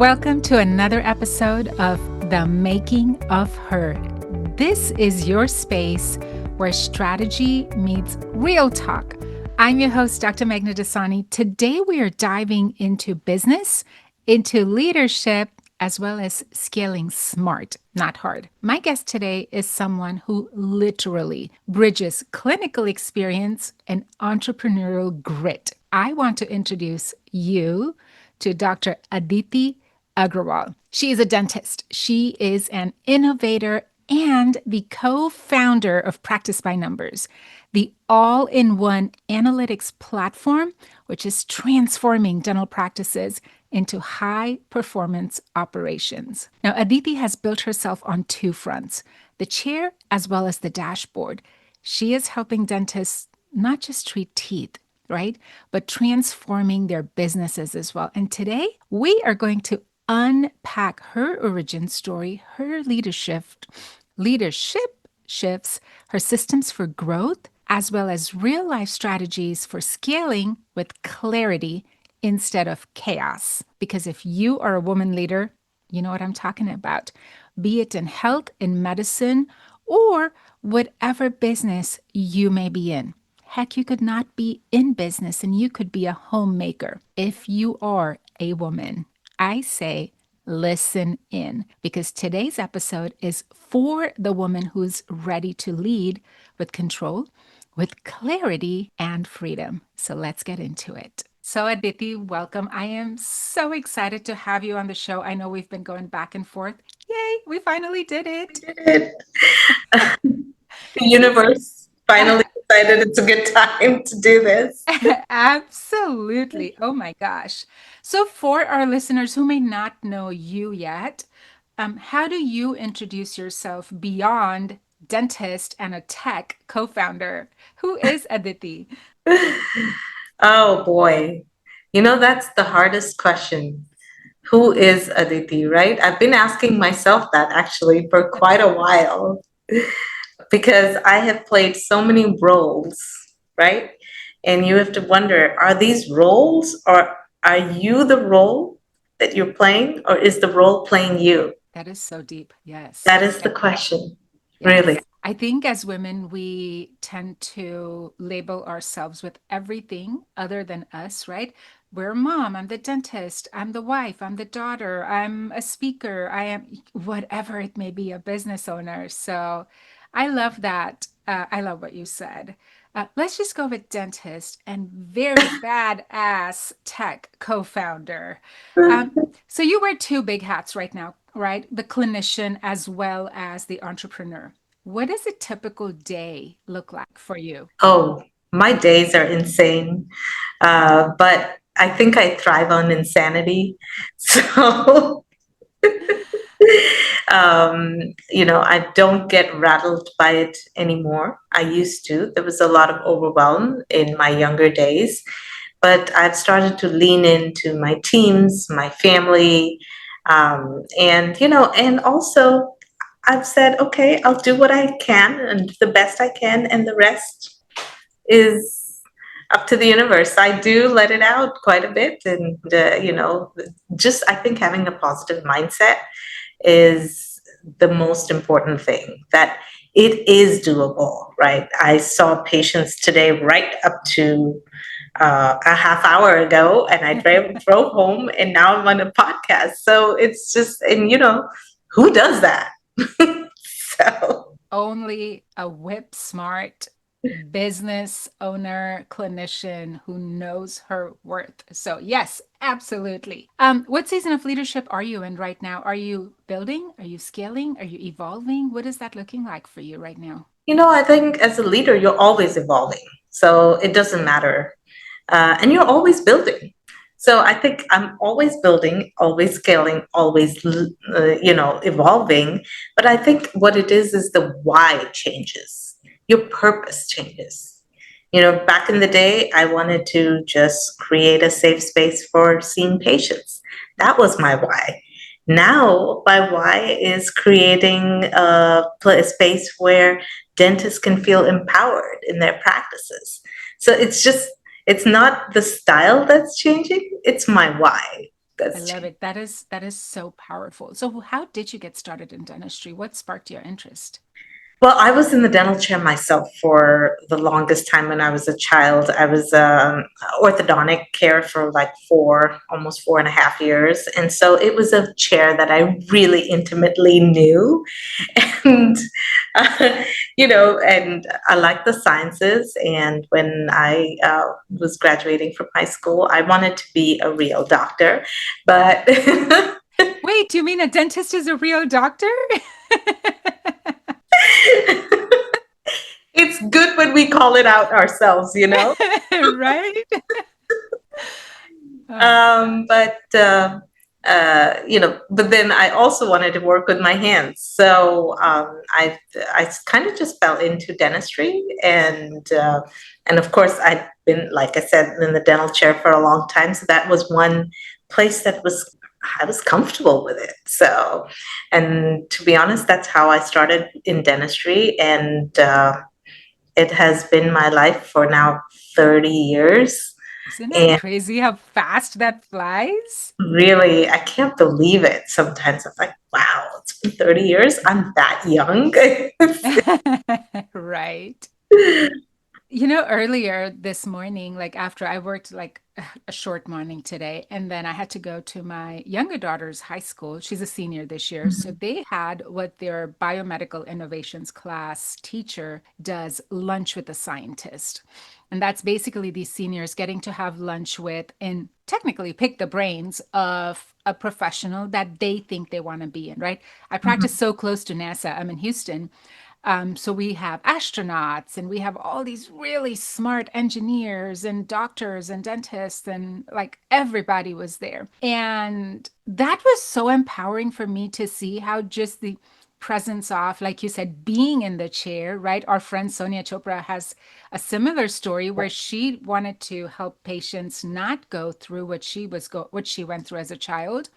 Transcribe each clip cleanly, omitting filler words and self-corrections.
Welcome to another episode of The Making of Her. This is your space where strategy meets real talk. I'm your host, Dr. Meghna and Aditi. Today we are diving into business, into leadership, as well as scaling smart, not hard. My guest today is someone who literally bridges clinical experience and entrepreneurial grit. I want to introduce you to Dr. Aditi Agarwal. She is a dentist. She is an innovator and the co-founder of Practice by Numbers, the all-in-one analytics platform, which is transforming dental practices into high-performance operations. Now, Aditi has built herself on two fronts, the chair as well as the dashboard. She is helping dentists not just treat teeth, right, but transforming their businesses as well. And today, we are going to unpack her origin story, her leadership shifts, her systems for growth, as well as real life strategies for scaling with clarity instead of chaos. Because if you are a woman leader, you know what I'm talking about, be it in health, in medicine, or whatever business you may be in. Heck, you could not be in business and you could be a homemaker. If you are a woman, I say listen in, because today's episode is for the woman who's ready to lead with control, with clarity and freedom. So let's get into it. So Aditi, welcome. I am so excited to have you on the show. I know we've been going back and forth. Yay, we finally did it. The universe finally decided it's a good time to do this. Absolutely. Oh my gosh. So, for our listeners who may not know you yet, how do you introduce yourself beyond dentist and a tech co founder? Who is Aditi? Oh boy. That's the hardest question. Who is Aditi, right? I've been asking myself that actually for quite a while because I have played so many roles, right? And you have to wonder, are these roles, or are you the role that you're playing, or is the role playing you? That is so deep. Yes. That is the question, Yes. really. I think as women, we tend to label ourselves with everything other than us, right? We're a mom, I'm the dentist, I'm the wife, I'm the daughter, I'm a speaker, I am whatever it may be, a business owner. So I love that. I love what you said. Let's just go with dentist and very badass tech co-founder. So you wear two big hats right now, right? The clinician as well as the entrepreneur. What does a typical day look like for you? Oh, my days are insane. But I think I thrive on insanity. So, I don't get rattled by it anymore. I used to. There was a lot of overwhelm in my younger days, but I've started to lean into my teams, my family, and also I've said, okay, I'll do what I can and the best I can, and the rest is up to the universe. I do let it out quite a bit, and just I think having a positive mindset is the most important thing. That it is doable, right? I saw patients today right up to a half hour ago, and I drove home, and now I'm on a podcast. So it's just, and who does that? So. Only a whip smart business owner, clinician who knows her worth. So, yes, absolutely. What season of leadership are you in right now? Are you building? Are you scaling? Are you evolving? What is that looking like for you right now? I think as a leader, you're always evolving. So it doesn't matter. And you're always building. So I think I'm always building, always scaling, always, evolving. But I think what it is the why changes. Your purpose changes. Back in the day, I wanted to just create a safe space for seeing patients. That was my why. Now, my why is creating a space where dentists can feel empowered in their practices. So it's not the style that's changing, it's my why. I That's love it. That is so powerful. So how did you get started in dentistry? What sparked your interest? Well, I was in the dental chair myself for the longest time when I was a child. I was orthodontic care for like almost 4.5 years. And so it was a chair that I really intimately knew. And, uh, and I liked the sciences. And when I was graduating from high school, I wanted to be a real doctor. But Wait, do you mean a dentist is a real doctor? it's good when we call it out ourselves. Right? Oh my gosh. But then I also wanted to work with my hands. So I kind of just fell into dentistry, and of course I'd been, like I said, in the dental chair for a long time. So that was one place that was I was comfortable with it. So, and to be honest, that's how I started in dentistry, and it has been my life for now 30 years. Isn't that And crazy how fast that flies? really, I can't believe it. Sometimes I'm like, wow, it's been 30 years. I'm that young. Right. Earlier this morning, like after I worked like a short morning today, and then I had to go to my younger daughter's high school. She's a senior this year. So they had what their biomedical innovations class teacher does, lunch with a scientist. And that's basically these seniors getting to have lunch with and technically pick the brains of a professional that they think they want to be in, right? I practice so close to NASA. I'm in Houston. So we have astronauts and we have all these really smart engineers and doctors and dentists, and like everybody was there. And that was so empowering for me to see how just the presence of, like you said, being in the chair, right? Our friend Sonia Chopra has a similar story where she wanted to help patients not go through what she went through as a child.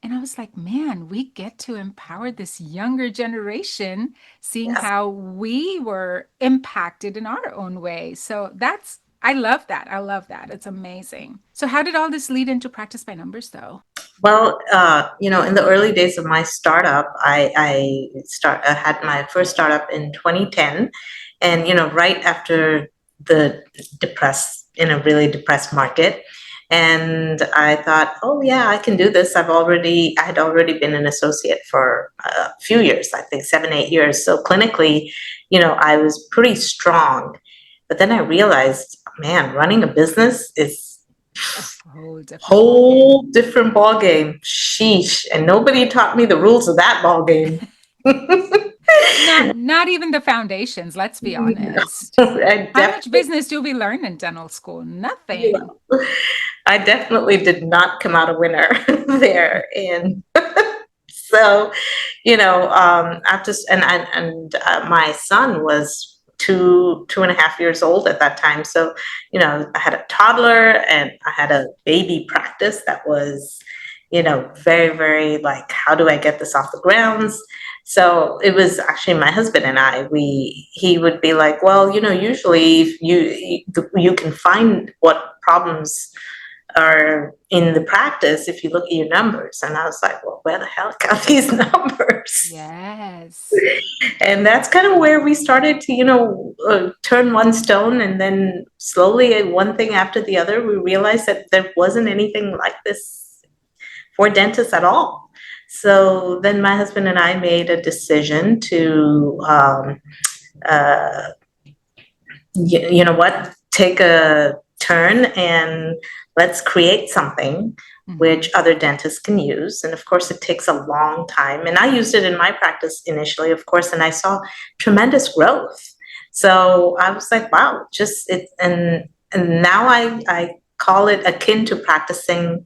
And I was like, man, we get to empower this younger generation, seeing Yes. how we were impacted in our own way. So I love that. I love that. It's amazing. So, how did all this lead into practice by numbers, though? Well, in the early days of my startup, I had my first startup in 2010, and right after the in a really depressed market, and I thought, oh yeah, I can do this. I had already been an associate for a few years, I think 7, 8 years. So clinically, I was pretty strong. But then I realized, man, running a business is A whole different ballgame. whole different ball game. Sheesh. And nobody taught me the rules of that ball game. Not even the foundations, let's be No, honest. I How much definitely, business do we learn in dental school? Nothing. I definitely did not come out a winner there. And so, after, my son was 2.5 years old at that time. So, I had a toddler and I had a baby practice that was, very, very like, how do I get this off the grounds? So it was actually my husband and he would be like, well, usually if you can find what problems are in the practice if you look at your numbers. And I was like, well, where the hell got these numbers? Yes. And that's kind of where we started to, turn one stone. And then slowly, one thing after the other, we realized that there wasn't anything like this for dentists at all. So then my husband and I made a decision to, uh, you know what, take a turn and let's create something Mhm. which other dentists can use. And of course, it takes a long time. And I used it in my practice initially, of course, and I saw tremendous growth. So I was like, wow, just it. And now I call it akin to practicing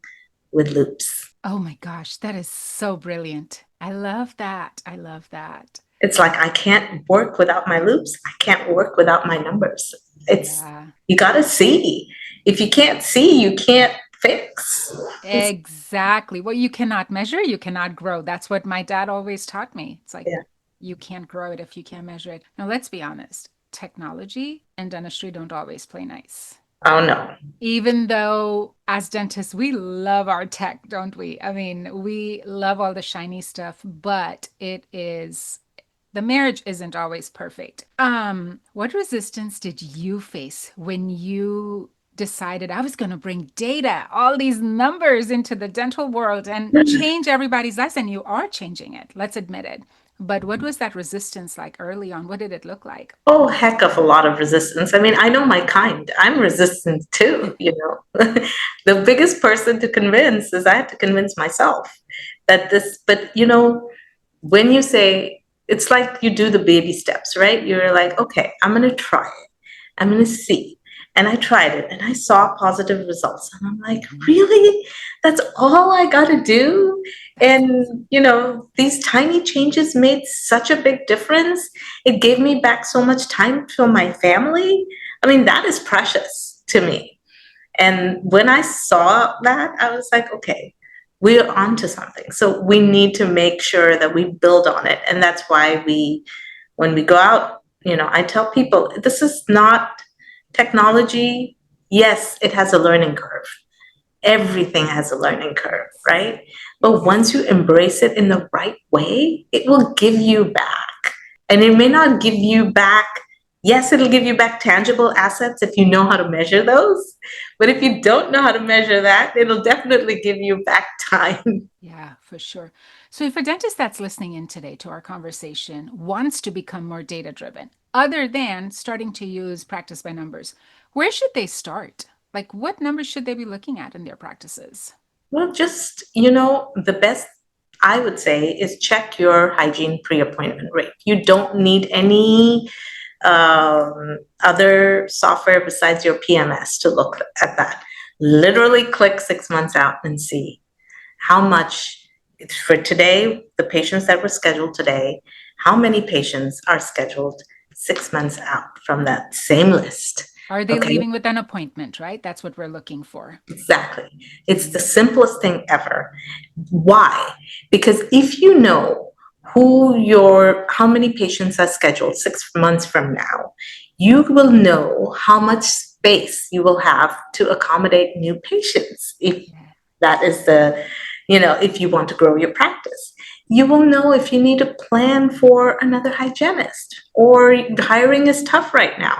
with loops. Oh my gosh, that is so brilliant. I love that. I love that. It's like I can't work without my loops. I can't work without my numbers. It's Yeah, you got to see. If you can't see, you can't fix. exactly. What you cannot measure, you cannot grow. That's what my dad always taught me. It's like Yeah. you can't grow it if you can't measure it. Now, let's be honest. Technology and dentistry don't always play nice. Oh no. Even though as dentists, we love our tech, don't we? I mean, we love all the shiny stuff, but it is the marriage isn't always perfect. What resistance did you face when you decided I was going to bring data, all these numbers into the dental world and change everybody's lives? And you are changing it, let's admit it. But what was that resistance like early on? What did it look like? Oh, heck of a lot of resistance. I mean, I know my kind. I'm resistant too, you know. The biggest person to convince is I had to convince myself that this, but you know, when you say it's like you do the baby steps, right? You're like, okay, I'm going to try it. I'm going to see. And I tried it and I saw positive results. And I'm like, really? That's all I got to do? That's And, you know, these tiny changes made such a big difference. It gave me back so much time for my family. I mean, that is precious to me. And when I saw that, I was like, okay, we're onto something. So we need to make sure that we build on it. And that's why when we go out, you know, I tell people this is not technology. Yes, it has a learning curve. Everything has a learning curve, right? But once you embrace it in the right way, it will give you back. And it may not give you back, yes, it'll give you back tangible assets if you know how to measure those. But if you don't know how to measure that, it'll definitely give you back time. yeah, for sure. So, if a dentist that's listening in today to our conversation wants to become more data driven, other than starting to use practice by numbers, where should they start? Like, what numbers should they be looking at in their practices? Well, just, you know, the best I would say is check your hygiene pre appointment rate. You don't need any other software besides your PMS to look at that. Literally click 6 months out and see how much for today, the patients that were scheduled today, how many patients are scheduled 6 months out from that same list. Are they Okay, leaving with an appointment, right? That's what we're looking for. exactly. It's the simplest thing ever. Why? Because if you know how many patients are scheduled 6 months from now, you will know how much space you will have to accommodate new patients. If Yeah. that is the, you know, if you want to grow your practice, you will know if you need to plan for another hygienist or hiring is tough right now.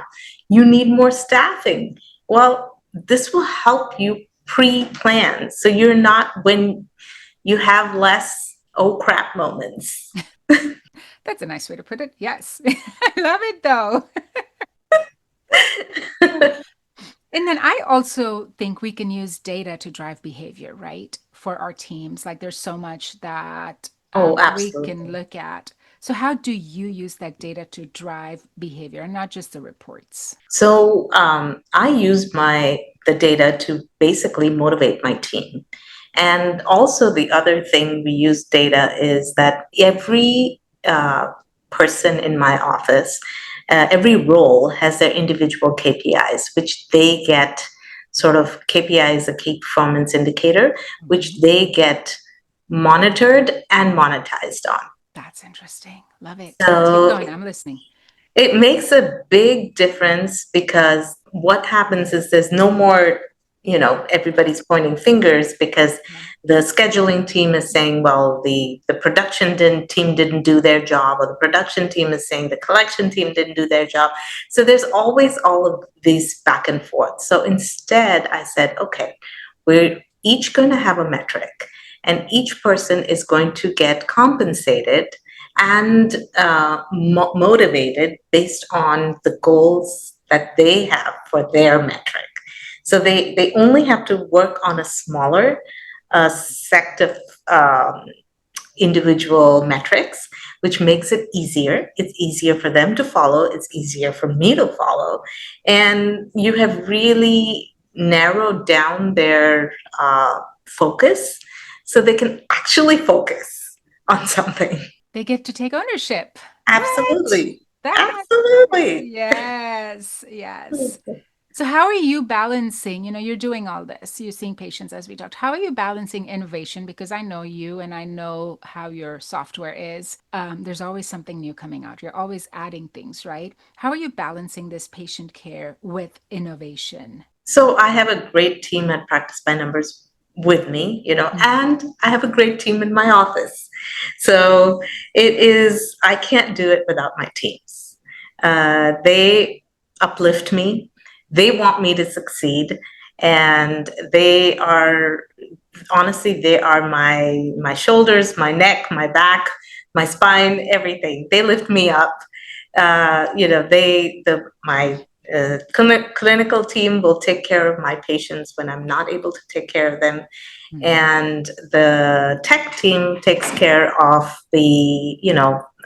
You need more staffing. Well, this will help you pre-plan so you're not when you have less oh crap moments. That's a nice way to put it. Yes. I love it though. And then I also think we can use data to drive behavior, right? For our teams. Like there's so much that Oh, we can absolutely. look at. So, how do you use that data to drive behavior and not just the reports? So I use the data to basically motivate my team. And also the other thing we use data is that every person in my office, every role has their individual KPIs, which they get sort of KPI is a key performance indicator, which Mhm. they get monitored and monetized on. That's interesting. Love it. Keep So going. I'm listening. it makes a big difference because what happens is there's no more, you know, everybody's pointing fingers because Yeah. the scheduling team is saying, well, the team didn't do their job, or the production team is saying the collection team didn't do their job. So there's always all of these back and forth. So instead, I said, okay, we're each going to have a metric, and each person is going to get compensated and motivated based on the goals that they have for their metric. So they only have to work on a smaller set of um, individual metrics, which makes it easier. It's easier for them to follow. It's easier for me to follow. And you have really narrowed down their focus so they can actually focus on something. They get to take ownership. What? Absolutely. That, Absolutely. yes, yes. So, how are you balancing? You know, you're doing all this, you're seeing patients as we talked. How are you balancing innovation? Because I know you and I know how your software is. There's always something new coming out. You're always adding things, right? How are you balancing this patient care with innovation? So I have a great team at Practice by Numbers with me, and I have a great team in my office. So I can't do it without my teams. They uplift me, they want me to succeed, and they are my shoulders, my neck, my back, my spine, everything. They lift me up. My clinical team will take care of my patients when I'm not able to take care of them. And the tech team takes care of The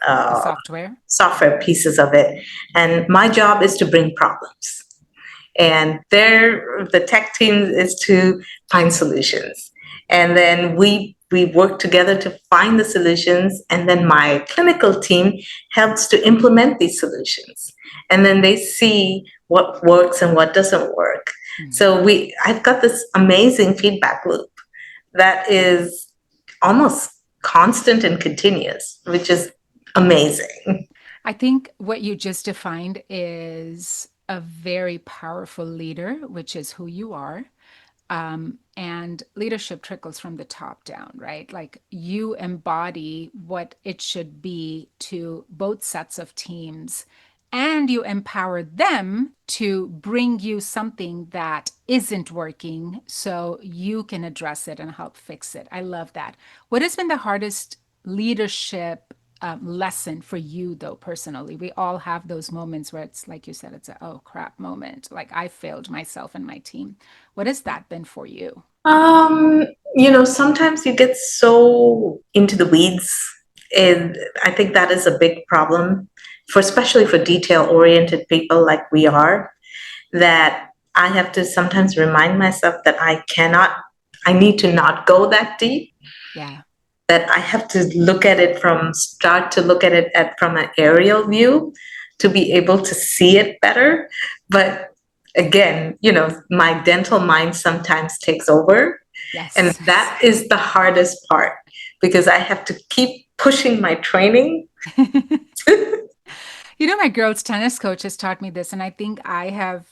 software. software pieces of it. And my job is to bring problems. And the tech team is to find solutions. And then we work together to find the solutions. And then my clinical team helps to implement these solutions. And then they see what works and what doesn't work. So I've got this amazing feedback loop that is almost constant and continuous, which is amazing. I think what you just defined is a very powerful leader, which is who you are. And leadership trickles from the top down, right? Like you embody what it should be to both sets of teams, and you empower them to bring you something that isn't working so you can address it and help fix it. I love that. What has been the hardest leadership lesson for you, though, personally? We all have those moments where it's like you said, it's a oh crap moment. Like I failed myself and my team. What has that been for you? Sometimes you get so into the weeds, and I think that is a big problem especially for detail-oriented people like we are, that I have to sometimes remind myself that I need to not go that deep. Yeah. That I have to look at it from an aerial view to be able to see it better. But again, my dental mind sometimes takes over. Yes. And that is the hardest part because I have to keep pushing my training. My girls' tennis coach has taught me this, and I think I have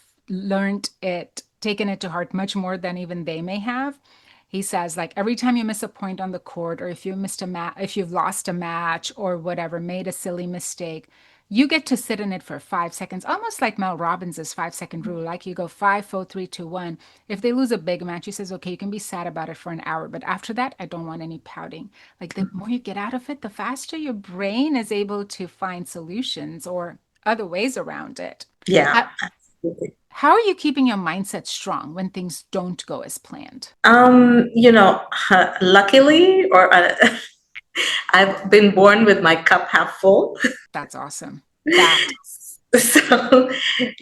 taken it to heart much more than even they may have. He says, like, every time you miss a point on the court, or if if you've lost a match or whatever, made a silly mistake, you get to sit in it for 5 seconds, almost like Mel Robbins' 5 second rule. Like you go 5, 4, 3, 2, 1. If they lose a big match, he says, okay, you can be sad about it for an hour, but after that, I don't want any pouting. Like the more you get out of it, the faster your brain is able to find solutions or other ways around it. Yeah, absolutely. How are you keeping your mindset strong when things don't go as planned? Luckily, I've been born with my cup half full. That's awesome. So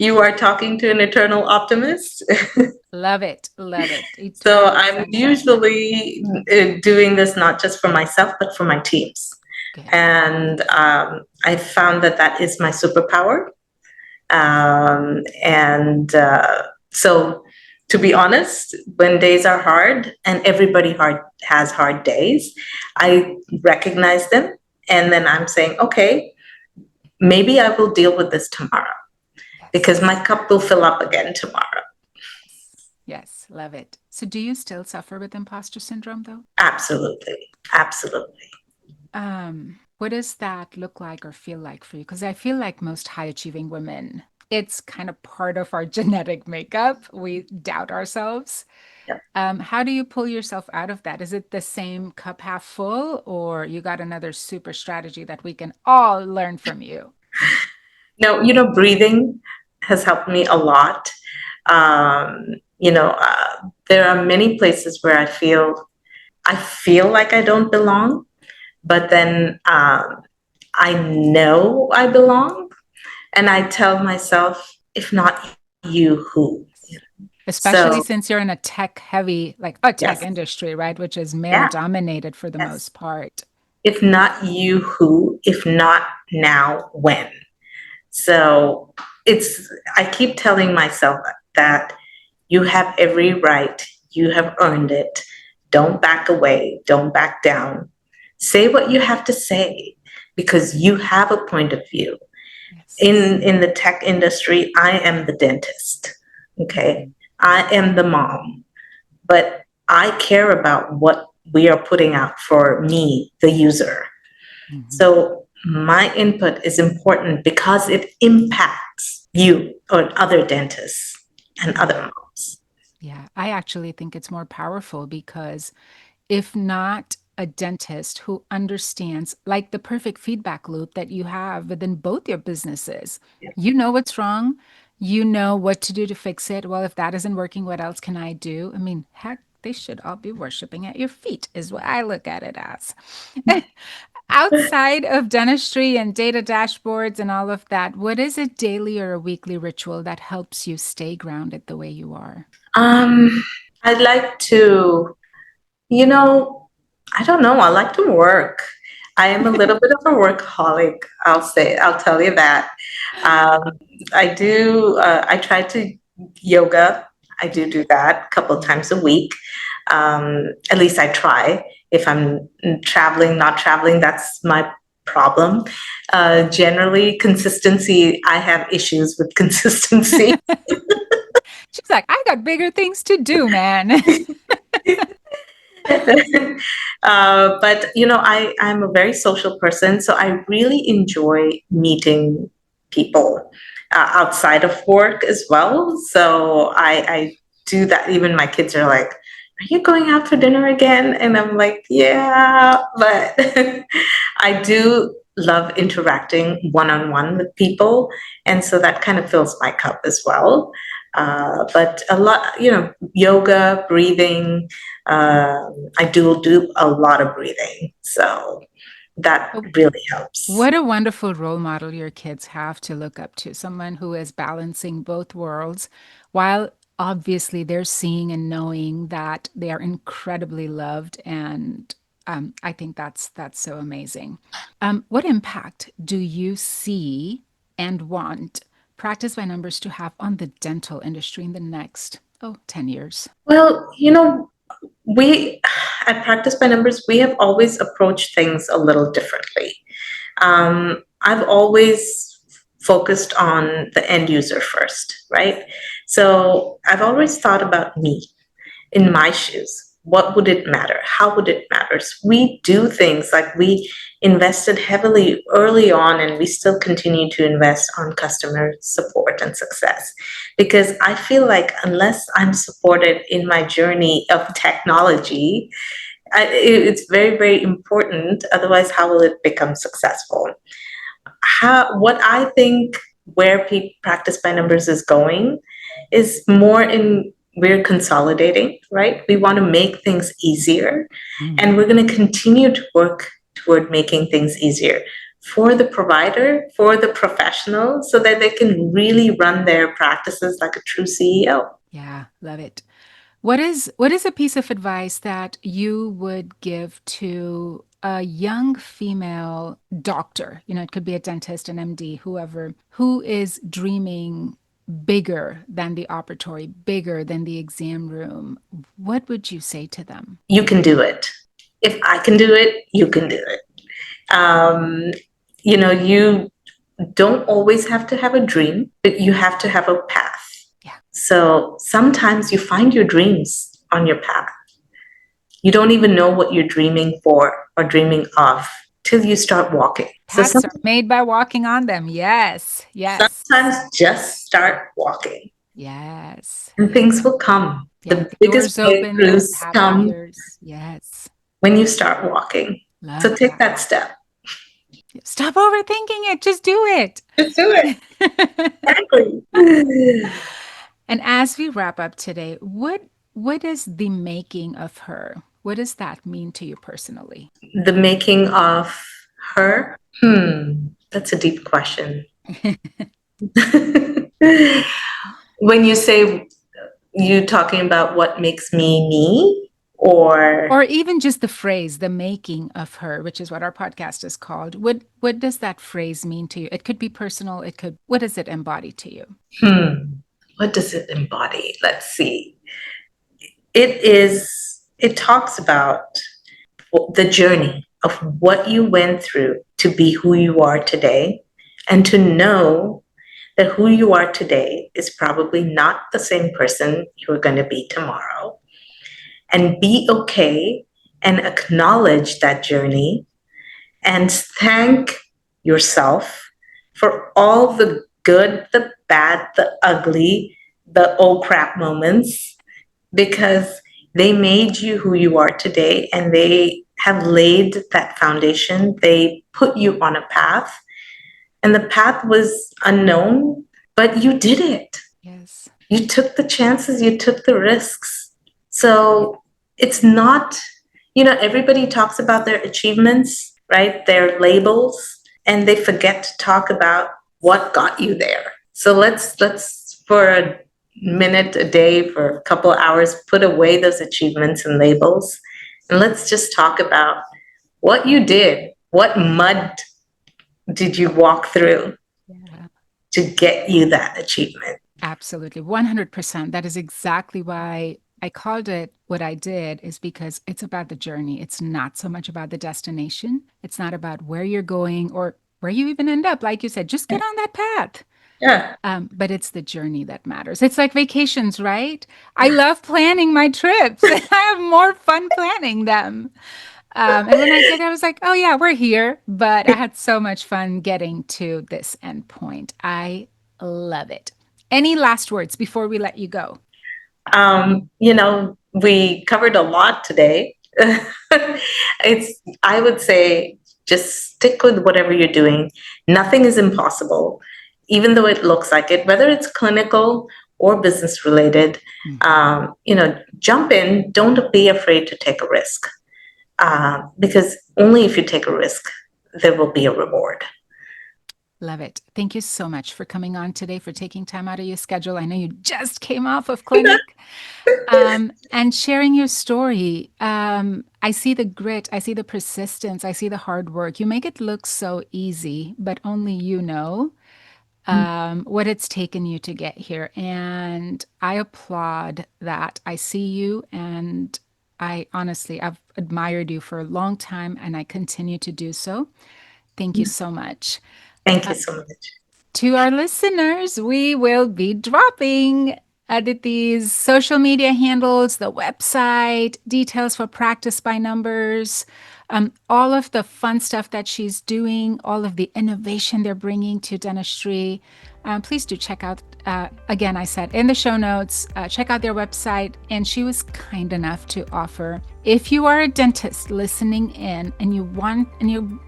you are talking to an eternal optimist. Love it. Love it. So I'm usually doing this not just for myself, but for my teams. Okay. And I found that is my superpower. So to be honest, when days are hard, and everybody has hard days, I recognize them. And then I'm saying, okay, maybe I will deal with this tomorrow because my cup will fill up again tomorrow. Yes, love it. So do you still suffer with imposter syndrome though? Absolutely. Absolutely. What does that look like or feel like for you? Because I feel like most high achieving women, it's kind of part of our genetic makeup. We doubt ourselves. Yeah. How do you pull yourself out of that? Is it the same cup half full, or you got another super strategy that we can all learn from you? No, breathing has helped me a lot. There are many places where I feel like I don't belong, but then I know I belong, and I tell myself, if not you, who? Especially since you're in a tech-heavy, tech industry, right? Which is male-dominated for the most part. If not you, who? If not now, when? So I keep telling myself that you have every right. You have earned it. Don't back away. Don't back down. Say what you have to say because you have a point of view. Yes. In the tech industry, I am the dentist. Okay. I am the mom, but I care about what we are putting out for me, the user. Mhm. So my input is important because it impacts you or other dentists and Yeah. other moms. Yeah. I actually think it's more powerful because if not a dentist who understands, like the perfect feedback loop that you have within both your businesses, you know what's wrong, you know what to do to fix it. Well, if that isn't working, what else can I do? I mean, heck, they should all be worshiping at your feet, is what I look at it as. Outside of dentistry and data dashboards and all of that, what is a daily or a weekly ritual that helps you stay grounded the way you are? Um, I'd like to, you know, I don't know. I like to work. I am a little bit of a workaholic. I'll tell you that. Um, I try to yoga. I do that a couple of Yeah. times a week. At least I try. If I'm traveling, not traveling, that's my problem. Generally, consistency, I have issues with consistency. She's like, I got bigger things to do, man. But I'm a very social person, so I really enjoy meeting people outside of work as well. So I do that. Even my kids are like, "Are you going out for dinner again?" And I'm like, "Yeah," but I do love interacting one on one with people, and so that kind of fills my cup as well. But a lot, yoga, breathing. I do a lot of breathing, so that Oh, really helps. what a wonderful role model your kids have to look up to, someone who is balancing both worlds while obviously they're seeing and knowing that they are incredibly loved. And I think that's so amazing. What impact do you see and want practice by numbers to have on the dental industry in the next, 10 years? Well, we at Practice by Numbers, we have always approached things a little differently. I've always focused on the end user first, right? So I've always thought about me in my shoes. What would it matter? How would it matter? So we do things like we invested heavily early on, and we still continue to invest on customer support and success because I feel like unless I'm supported in my journey of technology, it's very, very important. Otherwise, how will it become successful? What I think where practice by numbers is going is more in we're consolidating, right? We want to make things easier, and we're going to continue to work toward making things easier for the provider, for the professional, so that they can really run their practices like a true CEO. Yeah, love it. What is a piece of advice that you would give to a young female doctor? You know, it could be a dentist, an MD, whoever, who is dreaming bigger than the operatory, bigger than the exam room. What would you say to them? You can do it. If I can do it, you can do it. Um, you don't always have to have a dream, but you have to have a path. Yeah. So sometimes you find your dreams on your path. You don't even know what you're dreaming for or dreaming of till you start walking. So Paths are made by walking on them. Yes. Yes. sometimes just start walking Yes. and Yeah. things will come. Yeah. The The biggest doors open, the breakthroughs path come appears. Yes. when you start walking. So Love take that. that step. Stop overthinking it. Just do it. Just do it. Exactly. And as we wrap up today, what is the making of her? What does that mean to you personally? The making of her? That's a deep question. When you say you talking about what makes me me, or Or even just the phrase, the making of her, which is what our podcast is called. What does that phrase mean to you? It could be personal, what does it embody to you? what does it embody? Let's see. It talks about the journey of what you went through to be who you are today and to know that who you are today is probably not the same person you're going to be tomorrow. And be okay and acknowledge that journey and thank yourself for all the good, the bad, the ugly, the oh crap moments, because they made you who you are today and they have laid that foundation. They put you on a path, and the path was unknown, but you did it. Yes. You took the chances, you took the risks. So it's not, everybody talks about their achievements, right? Their labels, and they forget to talk about what got you there. So let's for a minute a day, for a couple of hours, put away those achievements and labels, and let's just talk about what you did. What mud did you walk through to get you that achievement? Absolutely. 100%. That is exactly why I called it what I did, is because it's about the journey. It's not so much about the destination. It's not about where you're going or where you even end up. Like you said, just get on that path. Yeah. But it's the journey that matters. It's like vacations, right? I love planning my trips. I have more fun planning them. And when I get there, I was like, oh, yeah, we're here. But I had so much fun getting to this end point. I love it. Any last words before we let you go? We covered a lot today. I would say, just stick with whatever you're doing. Nothing is impossible, even though it looks like it, whether it's clinical or business related. Jump in. Don't be afraid to take a risk, because only if you take a risk, there will be a reward. Love it. Thank you so much for coming on today, for taking time out of your schedule. I know you just came off of clinic, and sharing your story. I see the grit, I see the persistence, I see the hard work. You make it look so easy, but only you know what it's taken you to get here. And I applaud that. I see you, and I've admired you for a long time, and I continue to do so. Thank you so much. Thank you so much. To our listeners, we will be dropping Aditi's social media handles, the website, details for practice by numbers, all of the fun stuff that she's doing, all of the innovation they're bringing to dentistry. Please do check out, again, I said in the show notes, check out their website. And she was kind enough to offer, if you are a dentist listening in and you're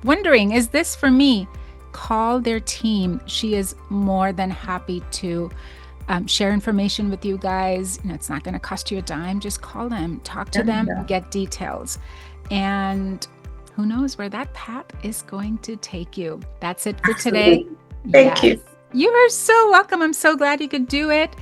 wondering, is this for me? Call their team. She is more than happy to share information with you guys. It's not going to cost you a dime. Just call them, talk to them, get details. And who knows where that path is going to take you. That's it for today. Thank you. You are so welcome. I'm so glad you could do it.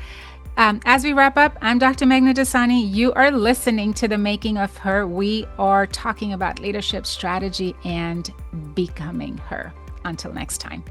As we wrap up, I'm Dr. Meghna Dasani. You are listening to The Making of Her. We are talking about leadership strategy and becoming her. Until next time.